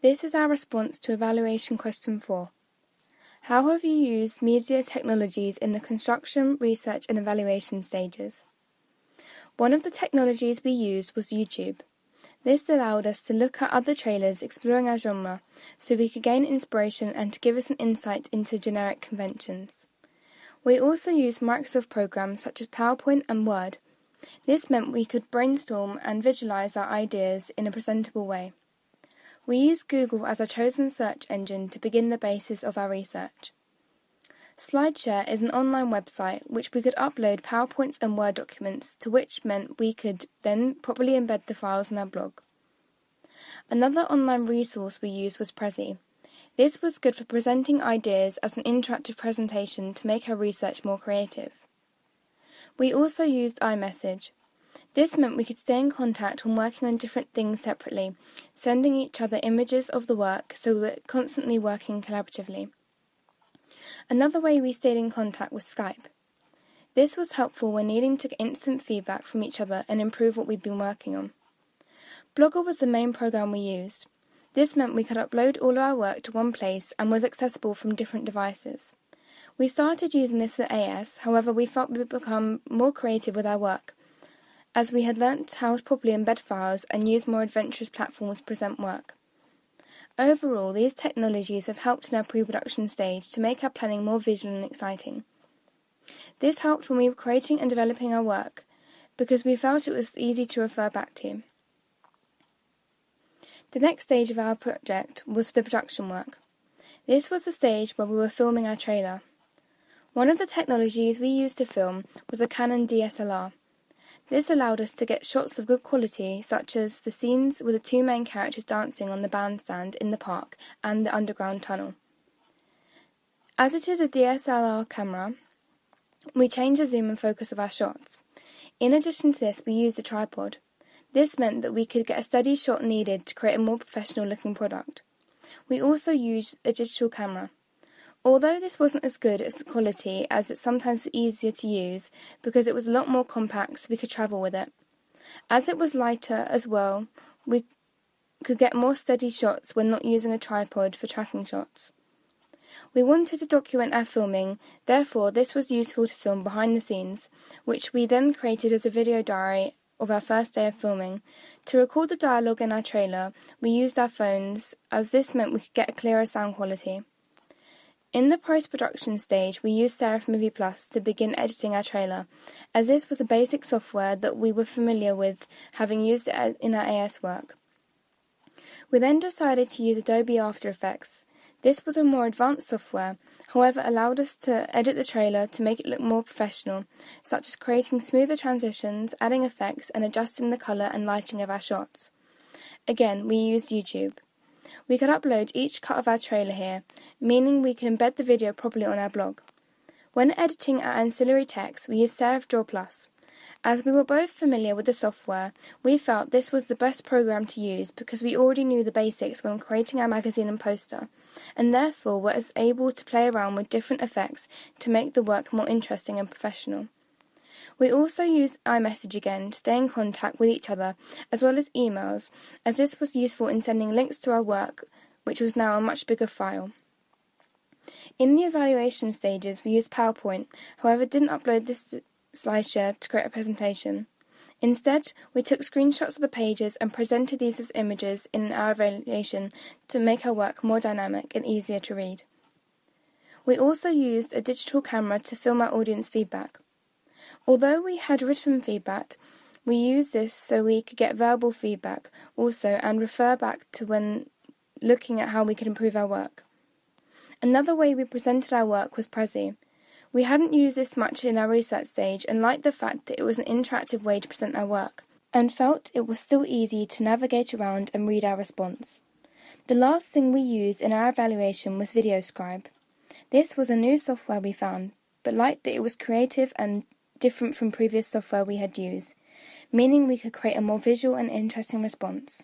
This is our response to evaluation question 4. How have you used media technologies in the construction, research and evaluation stages? One of the technologies we used was YouTube. This allowed us to look at other trailers exploring our genre so we could gain inspiration and to give us an insight into generic conventions. We also used Microsoft programs such as PowerPoint and Word. This meant we could brainstorm and visualize our ideas in a presentable way. We used Google as our chosen search engine to begin the basis of our research. SlideShare is an online website which we could upload PowerPoints and Word documents to, which meant we could then properly embed the files in our blog. Another online resource we used was Prezi. This was good for presenting ideas as an interactive presentation to make our research more creative. We also used iMessage. This meant we could stay in contact when working on different things separately, sending each other images of the work so we were constantly working collaboratively. Another way we stayed in contact was Skype. This was helpful when needing to get instant feedback from each other and improve what we'd been working on. Blogger was the main program we used. This meant we could upload all our work to one place and was accessible from different devices. We started using this at AS, however we felt we would become more creative with our work, as we had learnt how to properly embed files and use more adventurous platforms to present work. Overall, these technologies have helped in our pre-production stage to make our planning more visual and exciting. This helped when we were creating and developing our work, because we felt it was easy to refer back to. The next stage of our project was the production work. This was the stage where we were filming our trailer. One of the technologies we used to film was a Canon DSLR. This allowed us to get shots of good quality, such as the scenes with the two main characters dancing on the bandstand in the park and the underground tunnel. As it is a DSLR camera, we changed the zoom and focus of our shots. In addition to this, we used a tripod. This meant that we could get a steady shot needed to create a more professional-looking product. We also used a digital camera. Although this wasn't as good as quality as it's sometimes easier to use because it was a lot more compact so we could travel with it. As it was lighter as well, we could get more steady shots when not using a tripod for tracking shots. We wanted to document our filming, therefore this was useful to film behind the scenes, which we then created as a video diary of our first day of filming. To record the dialogue in our trailer, we used our phones, as this meant we could get a clearer sound quality. In the post-production stage, we used Serif Movie Plus to begin editing our trailer, as this was a basic software that we were familiar with, having used it in our AS work. We then decided to use Adobe After Effects. This was a more advanced software, however allowed us to edit the trailer to make it look more professional, such as creating smoother transitions, adding effects and adjusting the colour and lighting of our shots. Again, we used YouTube. We could upload each cut of our trailer here, meaning we can embed the video properly on our blog. When editing our ancillary text, we used Serif Draw Plus. As we were both familiar with the software, we felt this was the best program to use because we already knew the basics when creating our magazine and poster, and therefore were able to play around with different effects to make the work more interesting and professional. We also used iMessage again to stay in contact with each other, as well as emails, as this was useful in sending links to our work, which was now a much bigger file. In the evaluation stages, we used PowerPoint, however didn't upload this to SlideShare to create a presentation. Instead, we took screenshots of the pages and presented these as images in our evaluation to make our work more dynamic and easier to read. We also used a digital camera to film our audience feedback. Although we had written feedback, we used this so we could get verbal feedback also and refer back to when looking at how we could improve our work. Another way we presented our work was Prezi. We hadn't used this much in our research stage and liked the fact that it was an interactive way to present our work, and felt it was still easy to navigate around and read our response. The last thing we used in our evaluation was VideoScribe. This was a new software we found, but liked that it was creative and different from previous software we had used, meaning we could create a more visual and interesting response.